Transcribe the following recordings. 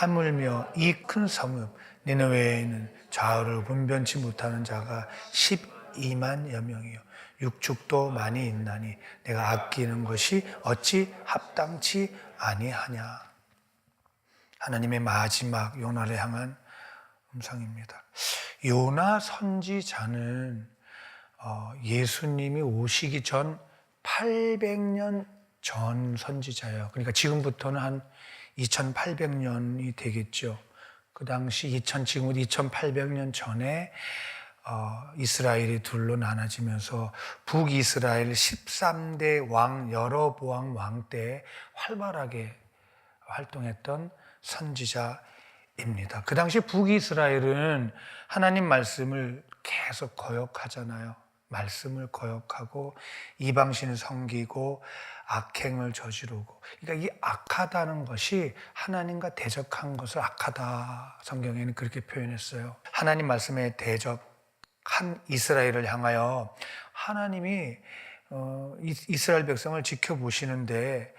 하물며 이 큰 성읍 니느웨에는 좌우를 분변치 못하는 자가 12만여 명이요 육축도 많이 있나니 내가 아끼는 것이 어찌 합당치 아니하냐. 하나님의 마지막 요나를 향한 음성입니다. 요나 선지자는 예수님이 오시기 전 800년 전 선지자예요. 그러니까 지금부터는 한 2800년이 되겠죠. 그 당시 지금부터 2800년 전에 이스라엘이 둘로 나눠지면서 북이스라엘 13대 왕 여로보암 왕 때 활발하게 활동했던 선지자입니다. 그 당시 북이스라엘은 하나님 말씀을 계속 거역하잖아요. 말씀을 거역하고 이방신을 섬기고 악행을 저지르고, 그러니까 이 악하다는 것이 하나님과 대적한 것을 악하다, 성경에는 그렇게 표현했어요. 하나님 말씀에 대적한 이스라엘을 향하여 하나님이 이스라엘 백성을 지켜보시는데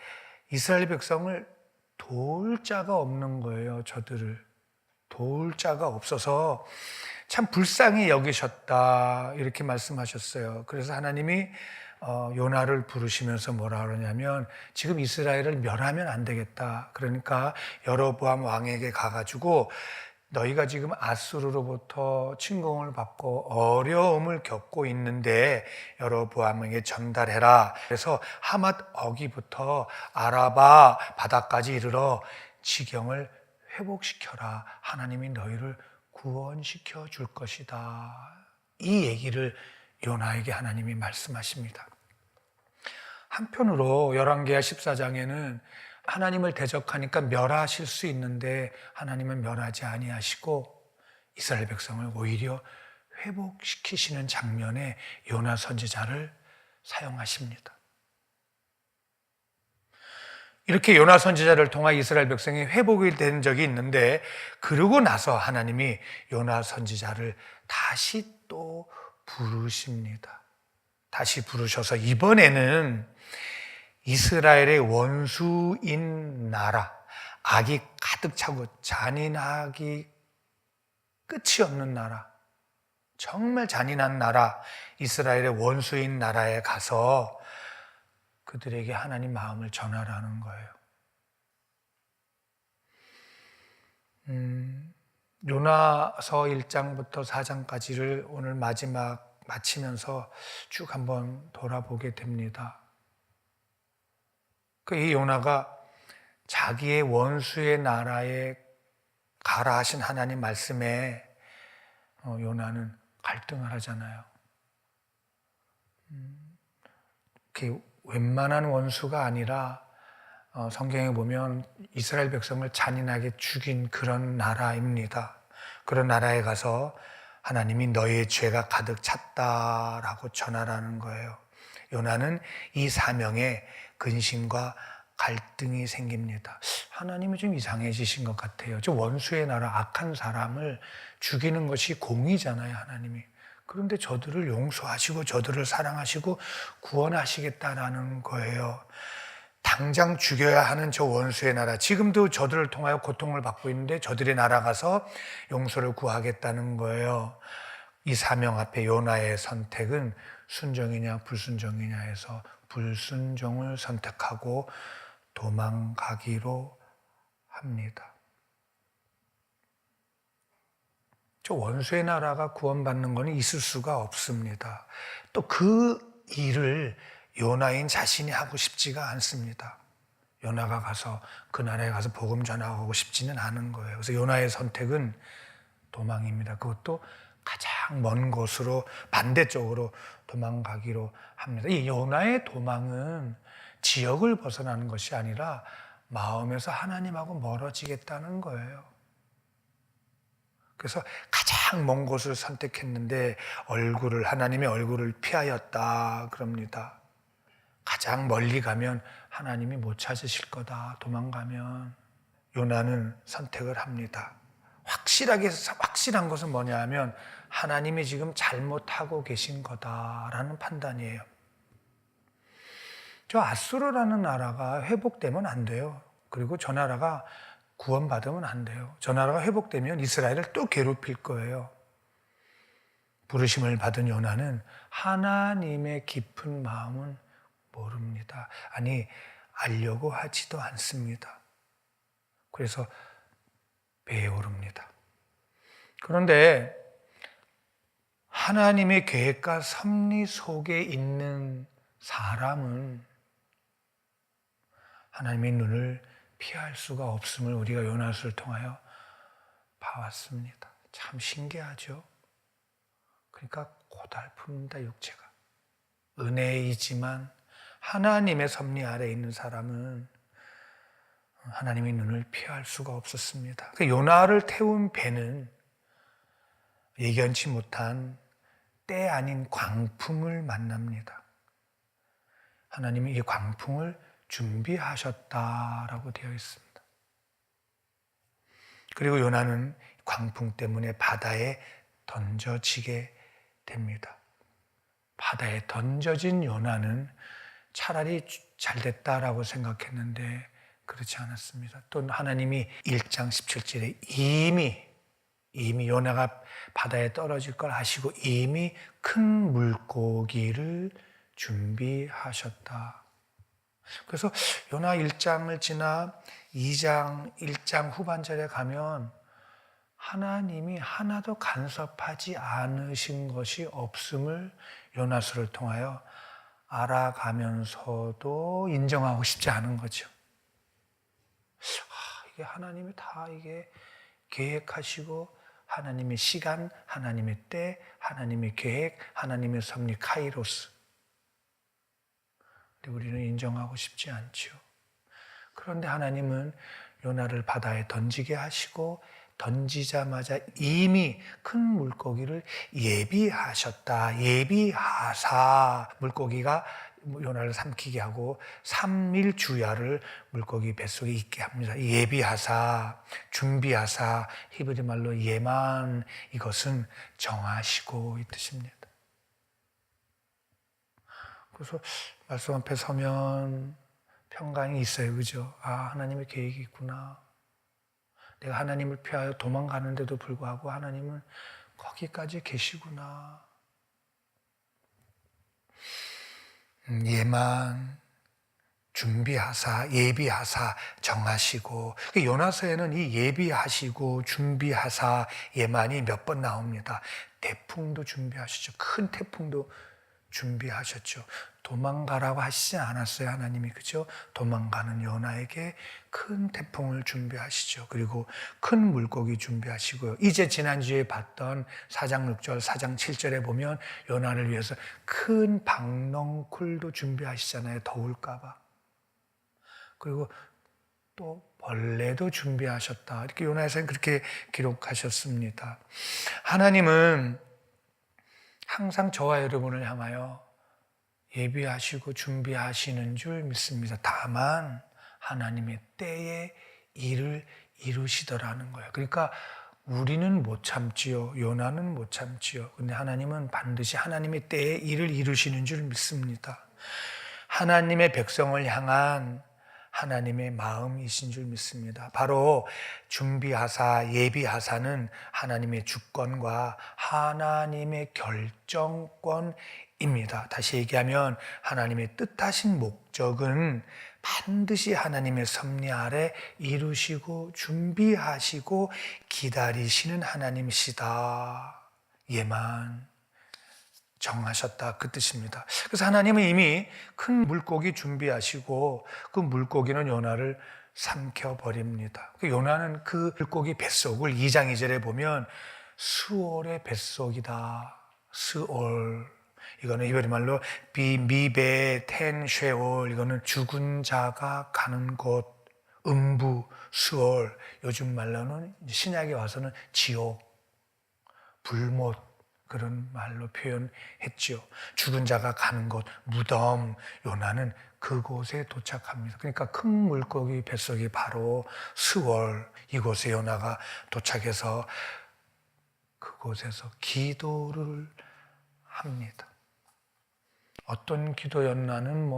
이스라엘 백성을 도울 자가 없는 거예요. 저들을 도울 자가 없어서 참 불쌍히 여기셨다, 이렇게 말씀하셨어요. 그래서 하나님이 요나를 부르시면서 뭐라 그러냐면 지금 이스라엘을 멸하면 안 되겠다. 그러니까 여로보암 왕에게 가가지고 너희가 지금 아수르로부터 침공을 받고 어려움을 겪고 있는데 여로보암에게 전달해라. 그래서 하맛 어기부터 아라바 바다까지 이르러 지경을 회복시켜라. 하나님이 너희를 구원시켜 줄 것이다. 이 얘기를 요나에게 하나님이 말씀하십니다. 한편으로 열왕기하 14장에는 하나님을 대적하니까 멸하실 수 있는데 하나님은 멸하지 아니하시고 이스라엘 백성을 오히려 회복시키시는 장면에 요나 선지자를 사용하십니다. 이렇게 요나 선지자를 통해 이스라엘 백성이 회복이 된 적이 있는데, 그러고 나서 하나님이 요나 선지자를 다시 또 부르십니다. 다시 부르셔서 이번에는 이스라엘의 원수인 나라, 악이 가득 차고 잔인하기 끝이 없는 나라, 정말 잔인한 나라, 이스라엘의 원수인 나라에 가서 그들에게 하나님 마음을 전하라는 거예요. 요나서 1장부터 4장까지를 오늘 마지막 마치면서 쭉 한번 돌아보게 됩니다. 이 요나가 자기의 원수의 나라에 가라 하신 하나님 말씀에 요나는 갈등을 하잖아요. 웬만한 원수가 아니라 성경에 보면 이스라엘 백성을 잔인하게 죽인 그런 나라입니다. 그런 나라에 가서 하나님이 너희의 죄가 가득 찼다라고 전하라는 거예요. 요나는 이 사명에 근심과 갈등이 생깁니다. 하나님이 좀 이상해지신 것 같아요. 저 원수의 나라, 악한 사람을 죽이는 것이 공의잖아요, 하나님이. 그런데 저들을 용서하시고 저들을 사랑하시고 구원하시겠다라는 거예요. 당장 죽여야 하는 저 원수의 나라, 지금도 저들을 통하여 고통을 받고 있는데 저들의 나라 가서 용서를 구하겠다는 거예요. 이 사명 앞에 요나의 선택은 순종이냐 불순종이냐 해서 불순종을 선택하고 도망가기로 합니다. 저 원수의 나라가 구원받는 것은 있을 수가 없습니다. 또 그 일을 요나인 자신이 하고 싶지가 않습니다. 요나가 가서 그 나라에 가서 복음 전하고 싶지는 않은 거예요. 그래서 요나의 선택은 도망입니다. 그것도 가장 먼 곳으로, 반대쪽으로 도망가기로 합니다. 이 요나의 도망은 지역을 벗어나는 것이 아니라 마음에서 하나님하고 멀어지겠다는 거예요. 그래서 가장 먼 곳을 선택했는데 하나님의 얼굴을 피하였다 그럽니다. 가장 멀리 가면 하나님이 못 찾으실 거다, 도망가면. 요나는 선택을 합니다. 확실한 것은 뭐냐 하면 하나님이 지금 잘못하고 계신 거다라는 판단이에요. 저 아수르라는 나라가 회복되면 안 돼요. 그리고 저 나라가 구원받으면 안 돼요. 저 나라가 회복되면 이스라엘을 또 괴롭힐 거예요. 부르심을 받은 요나는 하나님의 깊은 마음은 모릅니다. 아니, 알려고 하지도 않습니다. 그래서 배에 오릅니다. 그런데 하나님의 계획과 섭리 속에 있는 사람은 하나님의 눈을 피할 수가 없음을 우리가 요나서를 통하여 봐왔습니다. 참 신기하죠? 그러니까 고달픕니다, 육체가. 은혜이지만 하나님의 섭리 아래에 있는 사람은 하나님의 눈을 피할 수가 없었습니다. 요나를 태운 배는 예견치 못한 때 아닌 광풍을 만납니다. 하나님이 이 광풍을 준비하셨다라고 되어 있습니다. 그리고 요나는 광풍 때문에 바다에 던져지게 됩니다. 바다에 던져진 요나는 차라리 잘 됐다라고 생각했는데 그렇지 않았습니다. 또 하나님이 1장 17절에 이미 요나가 바다에 떨어질 걸 아시고 이미 큰 물고기를 준비하셨다. 그래서 요나 1장을 지나 2장, 1장 후반절에 가면 하나님이 하나도 간섭하지 않으신 것이 없음을 요나서를 통하여 알아가면서도 인정하고 싶지 않은 거죠. 이게 하나님이 다 이게 계획하시고 하나님의 시간, 하나님의 때, 하나님의 계획, 하나님의 섭리 카이로스. 근데 우리는 인정하고 싶지 않죠. 그런데 하나님은 요나를 바다에 던지게 하시고 던지자마자 이미 큰 물고기를 예비하셨다. 예비하사 물고기가 요나를 삼키게 하고 3일 주야를 물고기 뱃속에 있게 합니다. 예비하사, 준비하사, 히브리 말로 예만, 이것은 정하시고 이 뜻입니다. 그래서 말씀 앞에 서면 평강이 있어요. 그죠? 하나님의 계획이 있구나. 내가 하나님을 피하여 도망가는데도 불구하고 하나님은 거기까지 계시구나. 예만, 준비하사, 예비하사, 정하시고. 요나서에는 이 예비하시고, 준비하사, 예만이 몇 번 나옵니다. 태풍도 준비하셨죠. 큰 태풍도 준비하셨죠. 도망가라고 하시지 않았어요, 하나님이. 그죠? 도망가는 요나에게 큰 태풍을 준비하시죠. 그리고 큰 물고기 준비하시고요. 이제 지난주에 봤던 4장 6절, 4장 7절에 보면 요나를 위해서 큰 박넝쿨도 준비하시잖아요. 더울까봐. 그리고 또 벌레도 준비하셨다. 이렇게 요나에서는 그렇게 기록하셨습니다. 하나님은 항상 저와 여러분을 향하여 예비하시고 준비하시는 줄 믿습니다. 다만 하나님의 때에 일을 이루시더라는 거예요. 그러니까 우리는 못 참지요. 요나는 못 참지요. 근데 하나님은 반드시 하나님의 때에 일을 이루시는 줄 믿습니다. 하나님의 백성을 향한 하나님의 마음이신 줄 믿습니다. 바로 준비하사, 예비하사는 하나님의 주권과 하나님의 결정권입니다. 다시 얘기하면 하나님의 뜻하신 목적은 반드시 하나님의 섭리 아래 이루시고 준비하시고 기다리시는 하나님이시다. 예만 정하셨다, 그 뜻입니다. 그래서 하나님은 이미 큰 물고기 준비하시고 그 물고기는 요나를 삼켜버립니다. 요나는 그 물고기 뱃속을 2장 2절에 보면 스올의 뱃속이다. 스올. 이거는 히브리 말로 미베 텐 쉐올. 이거는 죽은 자가 가는 곳. 음부, 스올. 요즘 말로는 신약에 와서는 지옥, 불못, 그런 말로 표현했죠. 죽은 자가 가는 곳, 무덤. 요나는 그곳에 도착합니다. 그러니까 큰 물고기 뱃속이 바로 스월. 이곳에 요나가 도착해서 그곳에서 기도를 합니다. 어떤 기도였나는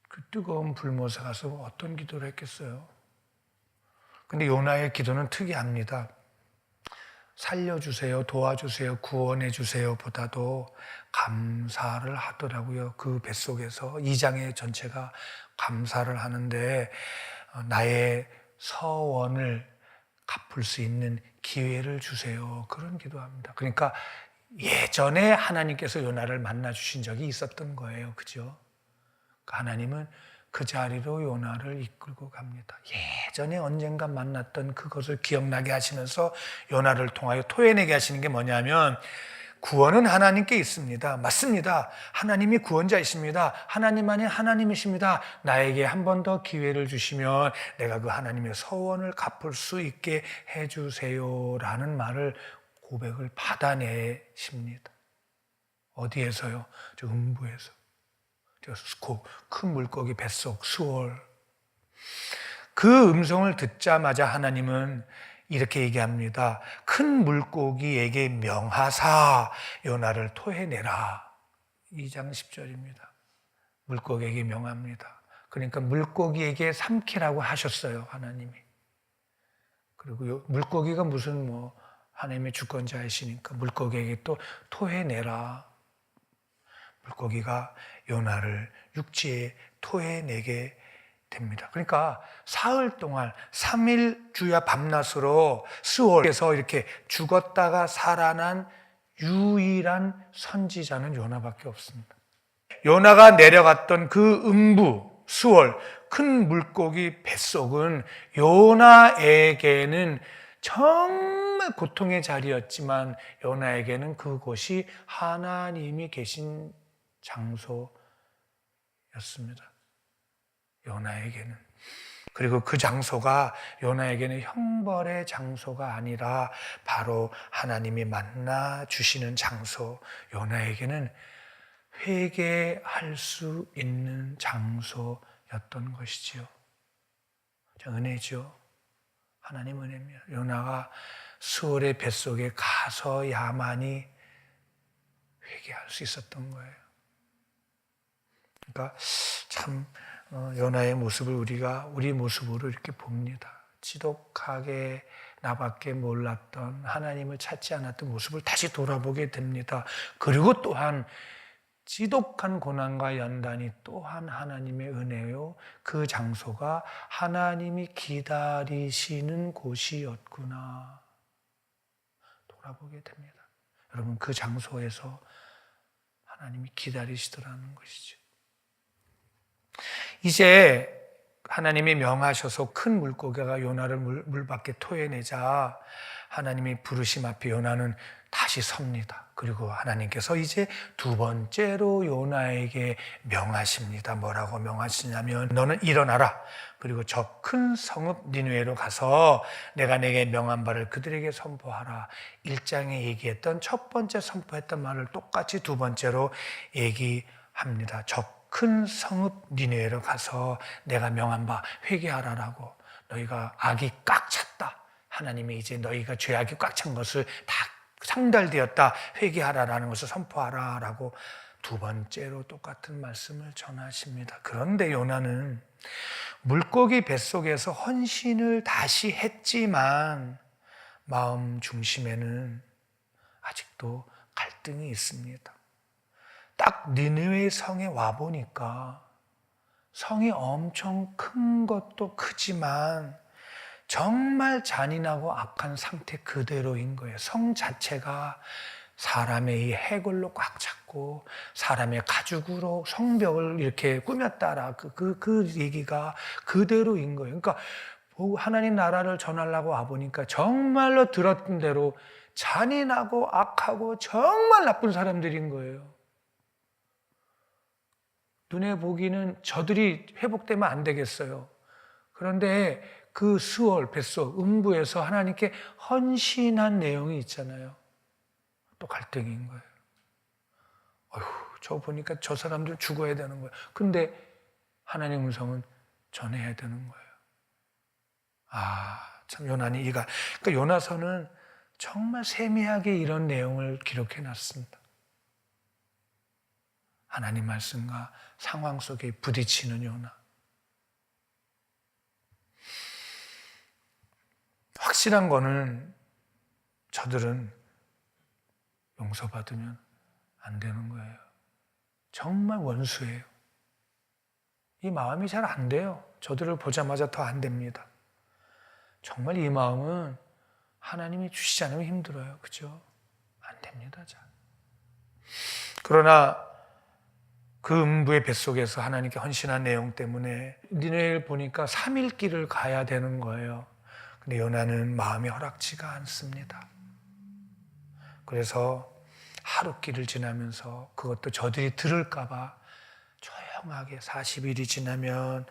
그 뜨거운 불못에 가서 어떤 기도를 했겠어요? 근데 요나의 기도는 특이합니다. 살려주세요, 도와주세요, 구원해주세요 보다도 감사를 하더라고요. 그 뱃속에서 2장의 전체가 감사를 하는데 나의 서원을 갚을 수 있는 기회를 주세요. 그런 기도합니다. 그러니까 예전에 하나님께서 요나를 만나 주신 적이 있었던 거예요. 그죠? 하나님은 그 자리로 요나를 이끌고 갑니다. 예전에 언젠가 만났던 그것을 기억나게 하시면서 요나를 통하여 토해내게 하시는 게 뭐냐면, 구원은 하나님께 있습니다. 맞습니다. 하나님이 구원자이십니다. 하나님만이 하나님이십니다. 나에게 한 번 더 기회를 주시면 내가 그 하나님의 서원을 갚을 수 있게 해주세요라는 말을, 고백을 받아내십니다. 어디에서요? 저 음부에서. 큰 물고기 뱃속 수월. 그 음성을 듣자마자 하나님은 이렇게 얘기합니다. 큰 물고기에게 명하사 요나를 토해내라. 2장 10절입니다. 물고기에게 명합니다. 그러니까 물고기에게 삼키라고 하셨어요, 하나님이. 그리고 물고기가 무슨 하나님의 주권자이시니까 물고기에게 또 토해내라. 물고기가 요나를 육지에 토해내게 됩니다. 그러니까 사흘 동안 3일 주야 밤낮으로 스월에서 이렇게 죽었다가 살아난 유일한 선지자는 요나밖에 없습니다. 요나가 내려갔던 그 음부, 스월, 큰 물고기 뱃속은 요나에게는 정말 고통의 자리였지만 요나에게는 그곳이 하나님이 계신 장소였습니다. 요나에게는. 그리고 그 장소가 요나에게는 형벌의 장소가 아니라 바로 하나님이 만나 주시는 장소, 요나에게는 회개할 수 있는 장소였던 것이지요. 은혜죠. 하나님 은혜입니다. 요나가 수월의 뱃속에 가서야만이 회개할 수 있었던 거예요. 그러니까 참 요나의 모습을 우리 모습으로 이렇게 봅니다. 지독하게 나밖에 몰랐던, 하나님을 찾지 않았던 모습을 다시 돌아보게 됩니다. 그리고 또한 지독한 고난과 연단이 또한 하나님의 은혜요, 그 장소가 하나님이 기다리시는 곳이었구나 돌아보게 됩니다. 여러분, 그 장소에서 하나님이 기다리시더라는 것이죠. 이제 하나님이 명하셔서 큰 물고기가 요나를 물 밖에 토해내자 하나님이 부르심 앞에 요나는 다시 섭니다. 그리고 하나님께서 이제 두 번째로 요나에게 명하십니다. 뭐라고 명하시냐면, 너는 일어나라. 그리고 저 큰 성읍 니느웨로 가서 내가 내게 명한 바를 그들에게 선포하라. 1장에 얘기했던 첫 번째 선포했던 말을 똑같이 두 번째로 얘기합니다. 저 큰 성읍 니느웨로 가서 내가 명한 바 회개하라라고. 너희가 악이 꽉 찼다. 하나님이 이제 너희가 죄악이 꽉 찬 것을 다 상달되었다. 회개하라라는 것을 선포하라라고 두 번째로 똑같은 말씀을 전하십니다. 그런데 요나는 물고기 뱃속에서 헌신을 다시 했지만 마음 중심에는 아직도 갈등이 있습니다. 딱 니느웨 성에 와보니까 성이 엄청 큰 것도 크지만 정말 잔인하고 악한 상태 그대로인 거예요. 성 자체가 사람의 이 해골로 꽉 찼고 사람의 가죽으로 성벽을 이렇게 꾸몄다라 그 얘기가 그대로인 거예요. 그러니까 하나님 나라를 전하려고 와보니까 정말로 들었던 대로 잔인하고 악하고 정말 나쁜 사람들인 거예요. 눈에 보기는 저들이 회복되면 안 되겠어요. 그런데 그 스월, 뱃속, 음부에서 하나님께 헌신한 내용이 있잖아요. 또 갈등인 거예요. 어휴, 저 보니까 저 사람들 죽어야 되는 거예요. 근데 하나님 음성은 전해야 되는 거예요. 참 그러니까 요나서는 정말 세미하게 이런 내용을 기록해 놨습니다. 하나님 말씀과 상황 속에 부딪히는 요나. 확실한 거는 저들은 용서받으면 안 되는 거예요. 정말 원수예요. 이 마음이 잘 안 돼요. 저들을 보자마자 더 안 됩니다. 정말 이 마음은 하나님이 주시지 않으면 힘들어요. 그죠? 안 됩니다. 잘. 그러나 그 음부의 뱃속에서 하나님께 헌신한 내용 때문에 니네를 보니까 3일 길을 가야 되는 거예요. 근데 요나는 마음이 허락지가 않습니다. 그래서 하루 길을 지나면서 그것도 저들이 들을까 봐 조용하게 40일이 지나면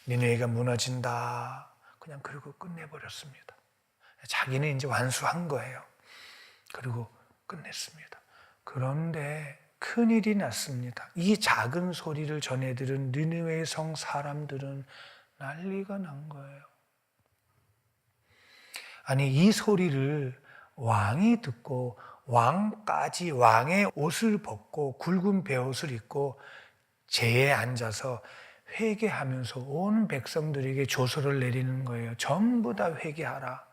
니네가 무너진다. 그냥 그러고 끝내버렸습니다. 자기는 이제 완수한 거예요. 그리고 끝냈습니다. 그런데 큰일이 났습니다. 이 작은 소리를 전해 들은 느느웨의 성 사람들은 난리가 난 거예요. 아니, 이 소리를 왕이 듣고 왕까지 왕의 옷을 벗고 굵은 베옷을 입고 제에 앉아서 회개하면서 온 백성들에게 조서를 내리는 거예요. 전부 다 회개하라.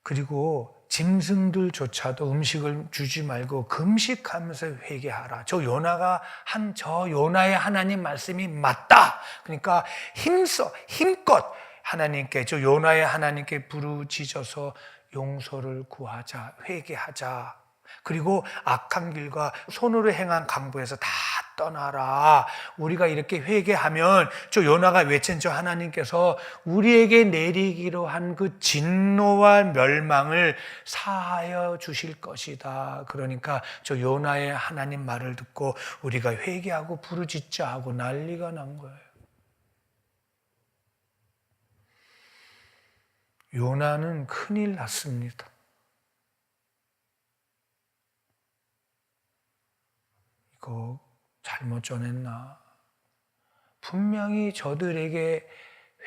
그리고 짐승들조차도 음식을 주지 말고 금식하면서 회개하라. 저 요나의 하나님 말씀이 맞다. 그러니까 힘껏 하나님께, 저 요나의 하나님께 부르짖어서 용서를 구하자, 회개하자. 그리고 악한 길과 손으로 행한 강보에서 다 떠나라. 우리가 이렇게 회개하면 저 요나가 외친 저 하나님께서 우리에게 내리기로 한 그 진노와 멸망을 사하여 주실 것이다. 그러니까 저 요나의 하나님 말을 듣고 우리가 회개하고 부르짖자 하고 난리가 난 거예요. 요나는 큰일 났습니다. 이거 잘못 전했나? 분명히 저들에게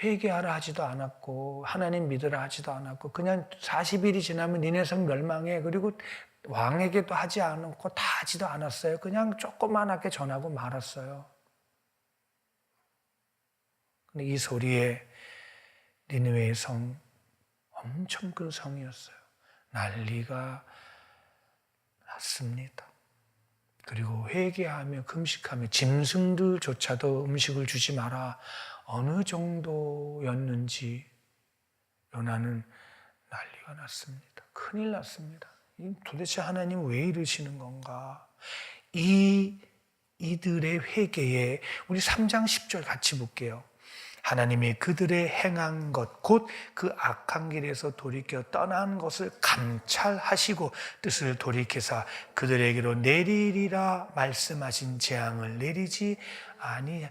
회개하라 하지도 않았고 하나님 믿으라 하지도 않았고 그냥 40일이 지나면 니네 성 멸망해. 그리고 왕에게도 하지 않았고 다 하지도 않았어요. 그냥 조그만하게 전하고 말았어요. 근데 이 소리에 니느웨의 성, 엄청 큰 성이었어요. 난리가 났습니다. 그리고 회개하며 금식하며 짐승들조차도 음식을 주지 마라. 어느 정도였는지 요나는 난리가 났습니다. 큰일 났습니다. 도대체 하나님 왜 이러시는 건가? 이들의 회개에 우리 3장 10절 같이 볼게요. 하나님이 그들의 행한 것, 곧 그 악한 길에서 돌이켜 떠난 것을 감찰하시고 뜻을 돌이켜서 그들에게로 내리리라 말씀하신 재앙을 내리지 아니.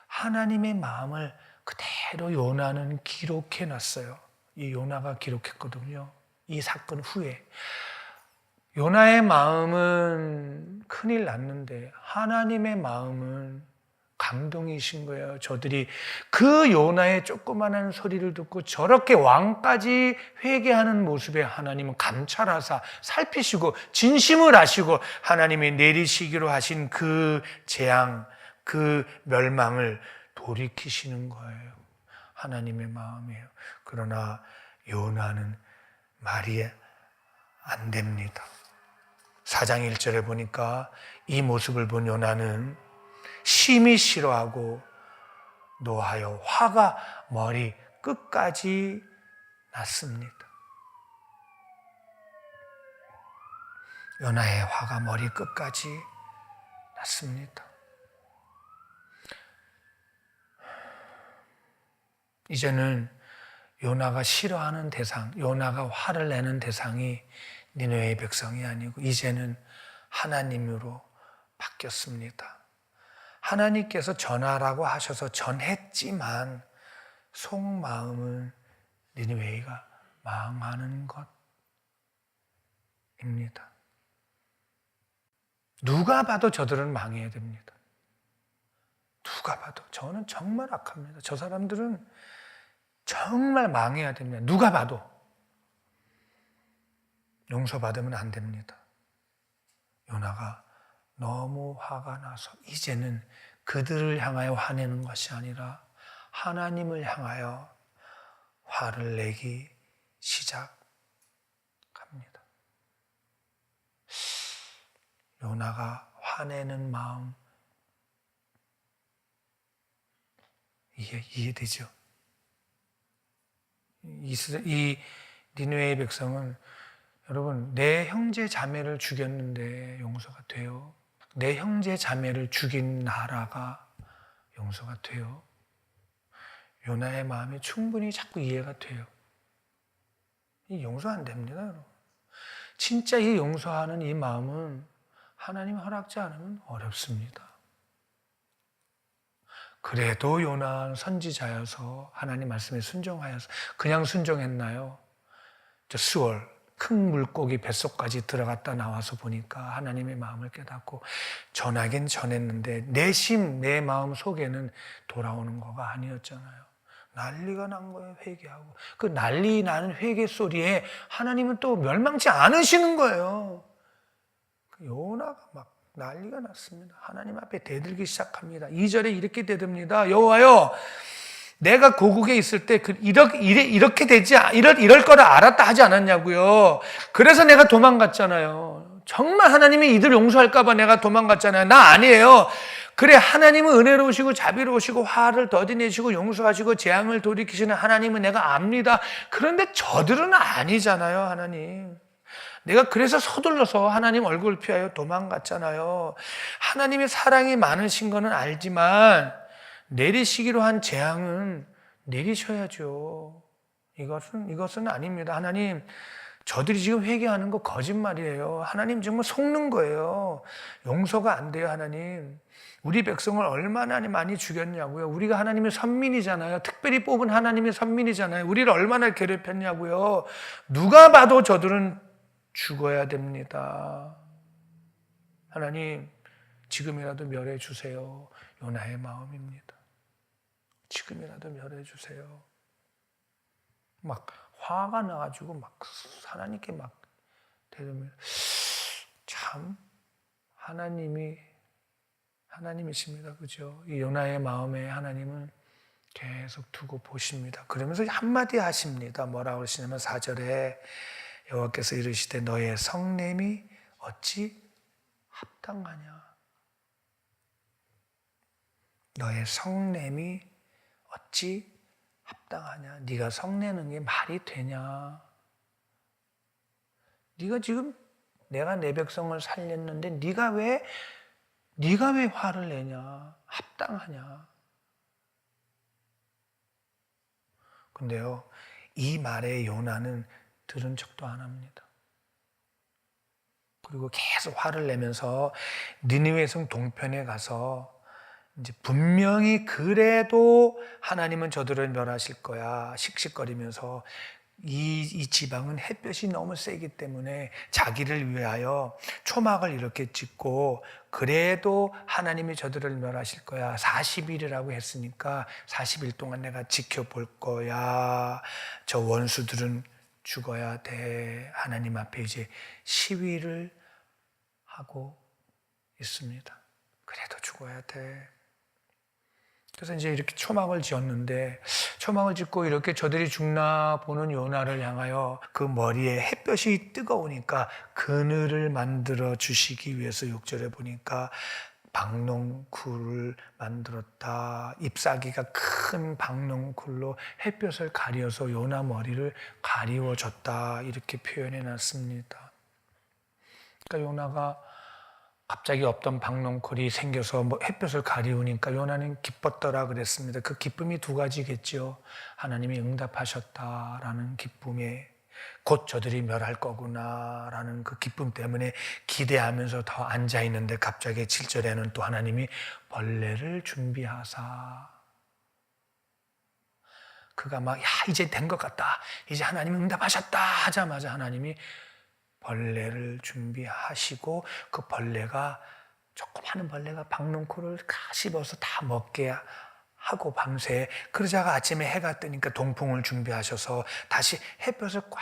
하나님의 마음을 그대로 요나는 기록해 놨어요. 이 요나가 기록했거든요. 이 사건 후에. 요나의 마음은 큰일 났는데 하나님의 마음은 감동이신 거예요. 저들이 그 요나의 조그만한 소리를 듣고 저렇게 왕까지 회개하는 모습에 하나님은 감찰하사 살피시고 진심을 아시고 하나님이 내리시기로 하신 그 재앙, 그 멸망을 돌이키시는 거예요. 하나님의 마음이에요. 그러나 요나는 말이 안 됩니다. 4장 1절에 보니까 이 모습을 본 요나는 심히 싫어하고 노하여 화가 머리 끝까지 났습니다. 요나의 화가 머리 끝까지 났습니다. 이제는 요나가 싫어하는 대상, 요나가 화를 내는 대상이 니느웨의 백성이 아니고 이제는 하나님으로 바뀌었습니다. 하나님께서 전하라고 하셔서 전했지만 속마음은 니느웨가 망하는 것입니다. 누가 봐도 저들은 망해야 됩니다. 누가 봐도. 저는 정말 악합니다. 저 사람들은 정말 망해야 됩니다. 누가 봐도. 용서받으면 안 됩니다. 요나가 너무 화가 나서 이제는 그들을 향하여 화내는 것이 아니라 하나님을 향하여 화를 내기 시작합니다. 요나가 화내는 마음 이해되죠? 이 니느웨의 백성은 여러분 내 형제 자매를 죽였는데 용서가 돼요? 내 형제 자매를 죽인 나라가 용서가 돼요? 요나의 마음이 충분히 자꾸 이해가 돼요. 이 용서 안 됩니다, 여러분. 진짜 이 용서하는 이 마음은 하나님 허락지 않으면 어렵습니다. 그래도 요나는 선지자여서 하나님 말씀에 순종하여서 그냥 순종했나요? 저 수월 큰 물고기 뱃속까지 들어갔다 나와서 보니까 하나님의 마음을 깨닫고 전하긴 전했는데 내 마음 속에는 돌아오는 거가 아니었잖아요. 난리가 난 거예요, 회개하고. 그 난리 나는 회개 소리에 하나님은 또 멸망치 않으시는 거예요. 요나가 막 난리가 났습니다. 하나님 앞에 대들기 시작합니다. 2절에 이렇게 대듭니다. 여호와여, 내가 고국에 있을 때 이렇게 되지 이럴 거를 알았다 하지 않았냐고요. 그래서 내가 도망갔잖아요. 정말 하나님이 이들 용서할까 봐 내가 도망갔잖아요. 나 아니에요. 그래, 하나님은 은혜로우시고 자비로우시고 화를 더디내시고 용서하시고 재앙을 돌이키시는 하나님은 내가 압니다. 그런데 저들은 아니잖아요, 하나님. 내가 그래서 서둘러서 하나님 얼굴 피하여 도망갔잖아요. 하나님의 사랑이 많으신 거는 알지만 내리시기로 한 재앙은 내리셔야죠. 이것은 아닙니다. 하나님, 저들이 지금 회개하는 거 거짓말이에요. 하나님 정말 속는 거예요. 용서가 안 돼요, 하나님. 우리 백성을 얼마나 많이 죽였냐고요. 우리가 하나님의 선민이잖아요. 특별히 뽑은 하나님의 선민이잖아요. 우리를 얼마나 괴롭혔냐고요. 누가 봐도 저들은 죽어야 됩니다. 하나님, 지금이라도 멸해 주세요. 요나의 마음입니다. 지금이라도 멸해 주세요. 막 화가 나가지고 막 하나님께 막 대들면 참 하나님이십니다. 그죠? 이 요나의 마음에 하나님은 계속 두고 보십니다. 그러면서 한마디 하십니다. 뭐라고 그러시냐면 4절에 여호와께서 이르시되 너의 성냄이 어찌 합당하냐. 너의 성냄이 어찌 합당하냐. 네가 성내는 게 말이 되냐. 네가 지금 내가 내 백성을 살렸는데 네가 왜 화를 내냐. 합당하냐. 근데요, 이 말에 요나는 들은 척도 안 합니다. 그리고 계속 화를 내면서 니느웨 성 동편에 가서 이제 분명히 그래도 하나님은 저들을 멸하실 거야 씩씩거리면서 이 지방은 햇볕이 너무 세기 때문에 자기를 위하여 초막을 이렇게 짓고 그래도 하나님이 저들을 멸하실 거야. 40일이라고 했으니까 40일 동안 내가 지켜볼 거야. 저 원수들은 죽어야 돼. 하나님 앞에 이제 시위를 하고 있습니다. 그래도 죽어야 돼. 그래서 이제 이렇게 초막을 지었는데 초막을 짓고 이렇게 저들이 죽나 보는 요나를 향하여 그 머리에 햇볕이 뜨거우니까 그늘을 만들어 주시기 위해서 6절에 보니까 박농쿨을 만들었다. 잎사귀가 큰 박농쿨로 햇볕을 가려서 요나 머리를 가리워줬다. 이렇게 표현해 놨습니다. 그러니까 요나가 갑자기 없던 박농쿨이 생겨서 햇볕을 가리우니까 요나는 기뻤더라 그랬습니다. 그 기쁨이 두 가지겠죠. 하나님이 응답하셨다라는 기쁨에 곧 저들이 멸할 거구나라는 그 기쁨 때문에 기대하면서 더 앉아있는데 갑자기 7절에는 또 하나님이 벌레를 준비하사 그가 막 이제 된 것 같다. 이제 하나님이 응답하셨다 하자마자 하나님이 벌레를 준비하시고 그 벌레가 조그마한 벌레가 박농쿨을 씹어서 다 먹게 하고 밤새 그러자가 아침에 해가 뜨니까 동풍을 준비하셔서 다시 햇볕을 꽉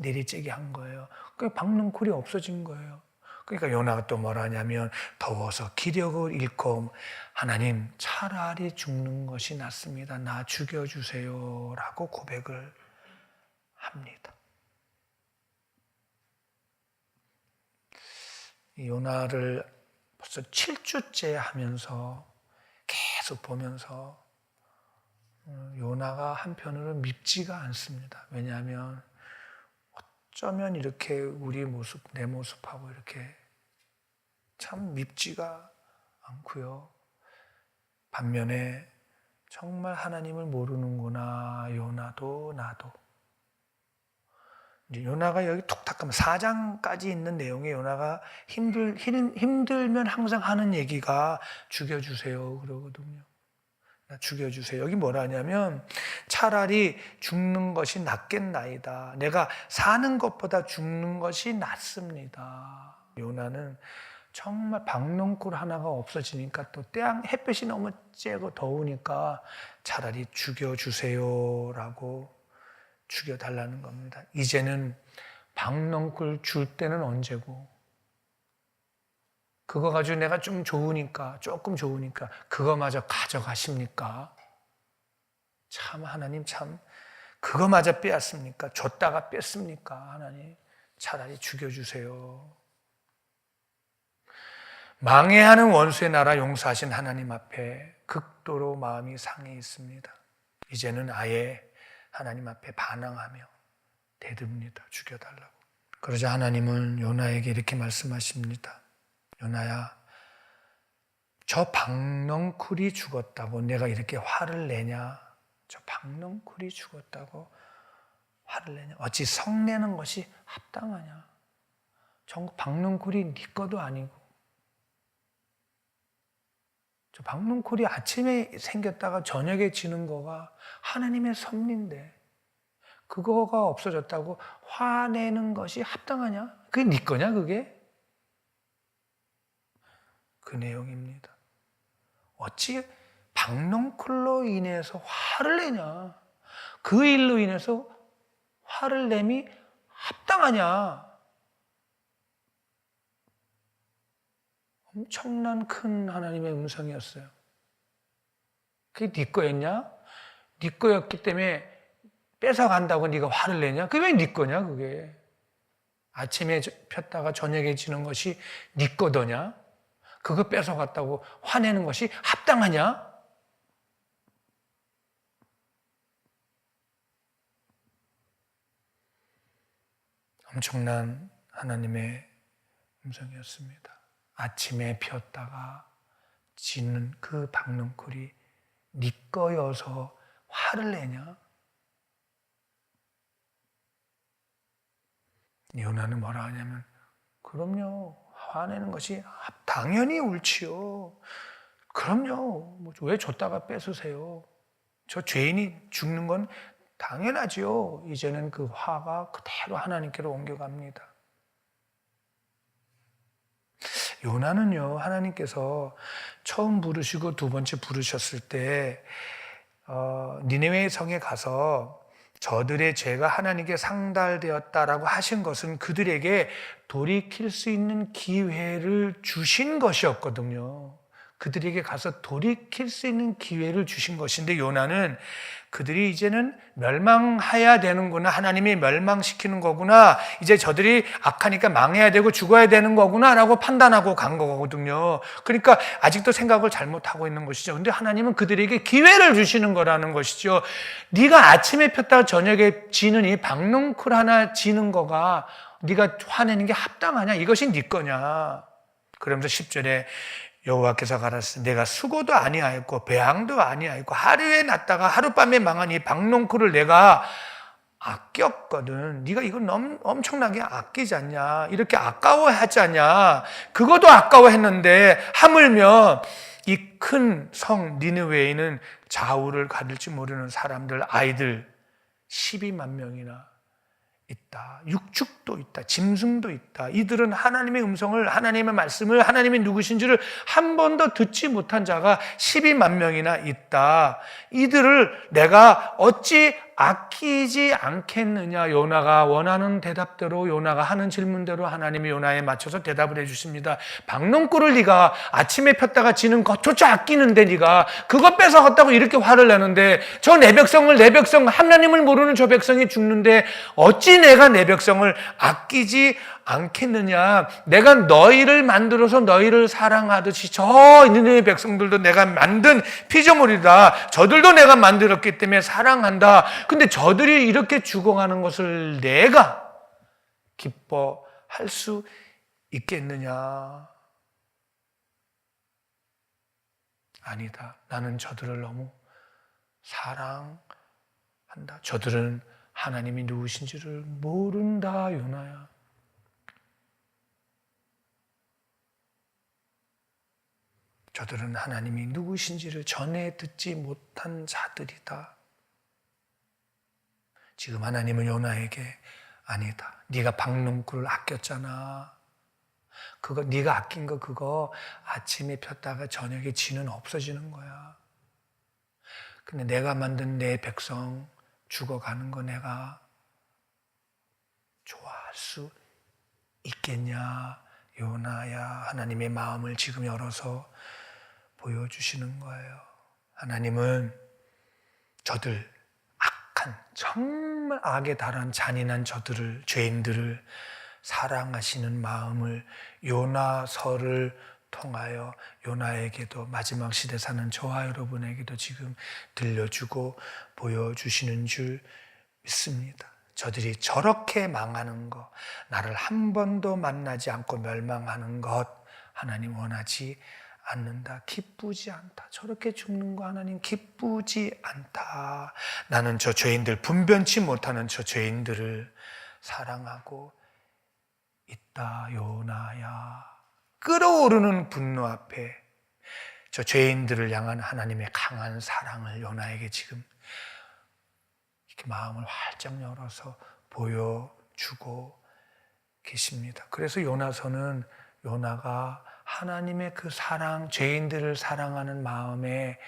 내리쬐게 한 거예요. 그 박농쿨이 없어진 거예요. 그러니까 요나가 또 뭐라냐면 더워서 기력을 잃고 하나님 차라리 죽는 것이 낫습니다. 나 죽여주세요 라고 고백을 합니다. 이 요나를 벌써 7주째 하면서 계속 보면서 요나가 한편으로 밉지가 않습니다. 왜냐하면 어쩌면 이렇게 우리 모습, 내 모습하고 이렇게 참 밉지가 않고요. 반면에 정말 하나님을 모르는구나, 요나도 나도. 요나가 여기 툭탁하면 4장까지 있는 내용에 요나가 힘들면 항상 하는 얘기가 죽여주세요 그러거든요. 죽여주세요. 여기 뭐라 하냐면 차라리 죽는 것이 낫겠나이다. 내가 사는 것보다 죽는 것이 낫습니다. 요나는 정말 박넝쿨 하나가 없어지니까 또 햇볕이 너무 쬐고 더우니까 차라리 죽여주세요라고 죽여달라는 겁니다. 이제는 박넝쿨 줄 때는 언제고, 그거 가지고 내가 좀 좋으니까, 조금 좋으니까 그거마저 가져가십니까? 참 하나님 참 그거마저 빼앗습니까? 줬다가 뺐습니까? 하나님 차라리 죽여주세요. 망해하는 원수의 나라 용서하신 하나님 앞에 극도로 마음이 상해 있습니다. 이제는 아예 하나님 앞에 반항하며 대듭니다. 죽여달라고. 그러자 하나님은 요나에게 이렇게 말씀하십니다. 요나야, 저 박넝쿨이 죽었다고 내가 이렇게 화를 내냐? 저 박넝쿨이 죽었다고 화를 내냐? 어찌 성내는 것이 합당하냐? 저 박넝쿨이 네 거도 아니고, 저 박넝쿨이 아침에 생겼다가 저녁에 지는 거가 하나님의 섭리인데 그거가 없어졌다고 화내는 것이 합당하냐? 그게 네 거냐 그게? 그 내용입니다. 어찌 박넝쿨로 인해서 화를 내냐? 그 일로 인해서 화를 내미 합당하냐? 엄청난 큰 하나님의 음성이었어요. 그게 네 거였냐? 네 거였기 때문에 뺏어간다고 네가 화를 내냐? 그게 왜 네 거냐 그게? 아침에 폈다가 저녁에 지는 것이 네 거더냐? 그거 뺏어갔다고 화내는 것이 합당하냐? 엄청난 하나님의 음성이었습니다. 아침에 폈다가 지는 그 박넝쿨이 네 거여서 화를 내냐? 요나는 뭐라 하냐면 그럼요. 화내는 것이 당연히 옳지요. 그럼요. 왜 줬다가 뺏으세요? 저 죄인이 죽는 건 당연하지요. 이제는 그 화가 그대로 하나님께로 옮겨갑니다. 요나는요, 하나님께서 처음 부르시고 두 번째 부르셨을 때 니네웨 성에 가서 저들의 죄가 하나님께 상달되었다라고 하신 것은 그들에게 돌이킬 수 있는 기회를 주신 것이었거든요. 그들에게 가서 돌이킬 수 있는 기회를 주신 것인데 요나는 그들이 이제는 멸망해야 되는구나. 하나님이 멸망시키는 거구나. 이제 저들이 악하니까 망해야 되고 죽어야 되는 거구나 라고 판단하고 간 거거든요. 그러니까 아직도 생각을 잘못하고 있는 것이죠. 근데 하나님은 그들에게 기회를 주시는 거라는 것이죠. 네가 아침에 폈다가 저녁에 지는 이 박넝쿨 하나 지는 거가 네가 화내는 게 합당하냐? 이것이 네 거냐? 그러면서 10절에 여호와께서 가라사대 내가 수고도 아니하였고 배앙도 아니하였고 하루에 났다가 하룻밤에 망한 이 박넝쿨을 내가 아꼈거든. 네가 이걸 너무 엄청나게 아끼지 않냐? 이렇게 아까워하지 않냐? 그것도 아까워했는데 하물며 이 큰 성 니느웨에는 좌우를 가릴지 모르는 사람들, 아이들 12만 명이나 있다. 육축도 있다. 짐승도 있다. 이들은 하나님의 음성을, 하나님의 말씀을, 하나님이 누구신지를 한 번도 듣지 못한 자가 12만 명이나 있다. 이들을 내가 어찌 아끼지 않겠느냐. 요나가 원하는 대답대로, 요나가 하는 질문대로 하나님이 요나에 맞춰서 대답을 해주십니다. 박농꿀을 네가 아침에 폈다가 지는 것조차 아끼는데 네가 그것 뺏어갔다고 이렇게 화를 내는데, 저 내 백성 하나님을 모르는 저 백성이 죽는데 어찌 내가 내 백성을 아끼지 않겠느냐. 내가 너희를 만들어서 너희를 사랑하듯이 저 니네 백성들도 내가 만든 피조물이다. 저들도 내가 만들었기 때문에 사랑한다. 근데 저들이 이렇게 죽어가는 것을 내가 기뻐할 수 있겠느냐. 아니다. 나는 저들을 너무 사랑한다. 저들은 하나님이 누구신지를 모른다, 요나야. 저들은 하나님이 누구신지를 전에 듣지 못한 자들이다. 지금 하나님은 요나에게 아니다. 네가 박농꿀을 아꼈잖아. 그거 네가 아낀 거 그거 아침에 폈다가 저녁에 지는 없어지는 거야. 근데 내가 만든 내 백성 죽어가는 거 내가 좋아할 수 있겠냐? 요나야. 하나님의 마음을 지금 열어서 보여주시는 거예요. 하나님은 저들, 악한, 정말 악에 달한 잔인한 저들을, 죄인들을 사랑하시는 마음을 요나서를 통하여 요나에게도, 마지막 시대 사는 저와 여러분에게도 지금 들려주고 보여주시는 줄 믿습니다. 저들이 저렇게 망하는 것, 나를 한 번도 만나지 않고 멸망하는 것, 하나님 원하지 않는다. 기쁘지 않다. 저렇게 죽는 거 하나님 기쁘지 않다. 나는 저 죄인들, 분변치 못하는 저 죄인들을 사랑하고 있다. 요나야. 끓어오르는 분노 앞에 저 죄인들을 향한 하나님의 강한 사랑을 요나에게 지금 이렇게 마음을 활짝 열어서 보여주고 계십니다. 그래서 요나서는 요나가 하나님의 그 사랑, 죄인들을 사랑하는 마음에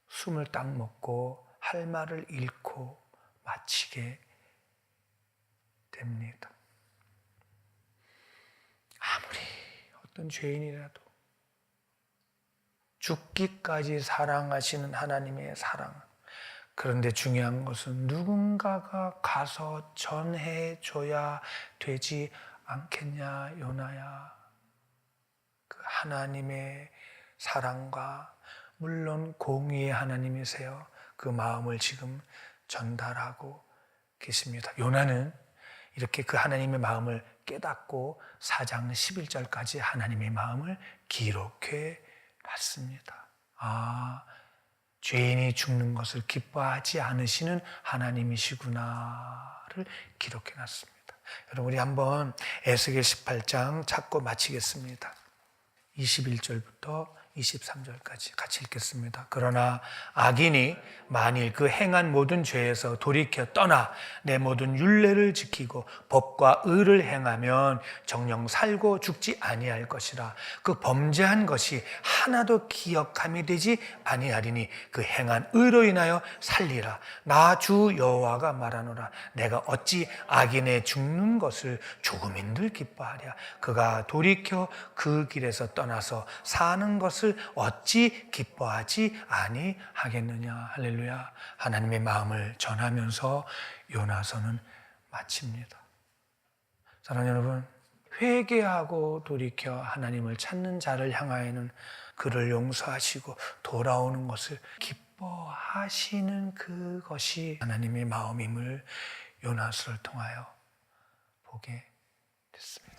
숨을 딱 먹고 할 말을 잃고 마치게 됩니다. 아무리 어떤 죄인이라도 죽기까지 사랑하시는 하나님의 사랑, 그런데 중요한 것은 누군가가 가서 전해줘야 되지 않겠냐, 요나야. 그 하나님의 사랑과, 물론 공의의 하나님이세요. 그 마음을 지금 전달하고 계십니다. 요나는 이렇게 그 하나님의 마음을 깨닫고 4장 11절까지 하나님의 마음을 기록해 놨습니다. 아, 죄인이 죽는 것을 기뻐하지 않으시는 하나님이시구나를 기록해 놨습니다. 여러분, 우리 한번 에스겔 18장 찾고 마치겠습니다. 21절부터 23절까지 같이 읽겠습니다. 그러나 악인이 만일 그 행한 모든 죄에서 돌이켜 떠나 내 모든 율례를 지키고 법과 의를 행하면 정녕 살고 죽지 아니할 것이라. 그 범죄한 것이 하나도 기억함이 되지 아니하리니 그 행한 의로 인하여 살리라. 나 주 여호와가 말하노라. 내가 어찌 악인의 죽는 것을 조금인들 기뻐하랴. 그가 돌이켜 그 길에서 떠나서 사는 것을 어찌 기뻐하지 아니하겠느냐. 할렐루야. 하나님의 마음을 전하면서 요나서는 마칩니다. 사랑하는 여러분, 회개하고 돌이켜 하나님을 찾는 자를 향하여는 그를 용서하시고 돌아오는 것을 기뻐하시는 그것이 하나님의 마음임을 요나서를 통하여 보게 됐습니다.